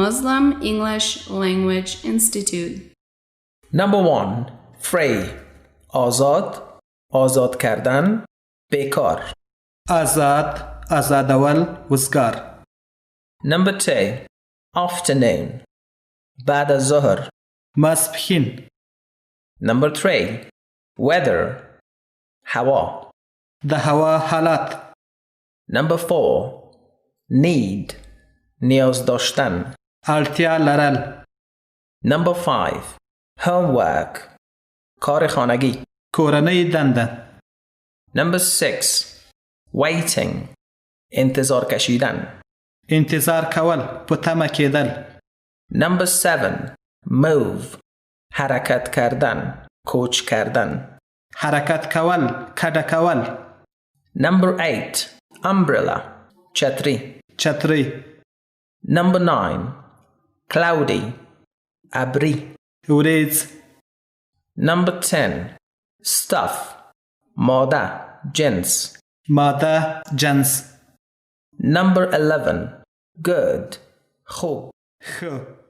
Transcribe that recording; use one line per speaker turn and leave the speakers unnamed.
Muslim English Language Institute.
Number 1. Free. آزاد. آزاد کردن. بیکار.
آزاد، آزادول، وزگار.
Number 2. Afternoon. بعد از ظهر.
ماسپخین.
Number 3. Weather. هوا.
د هوا حالات.
Number 4. Need. نیاز داشتن.
اړتیا لرل.
Number 5. Homework. کار خانگی.
کورنۍ دنده.
Number 6. Waiting. انتظار کشیدن.
انتظار کول، په تمه کېدل.
Number 7. Move. حرکت کردن. کوچ کردن.
حرکت کول، کډه کول.
Number 8. Umbrella. چتری.
چتری.
Number 9. Cloudy. ابری.
وریځ.
Number 10. Stuff. ماده. جنس.
ماده، جنس.
Number 11. Good. خوب.
ښه.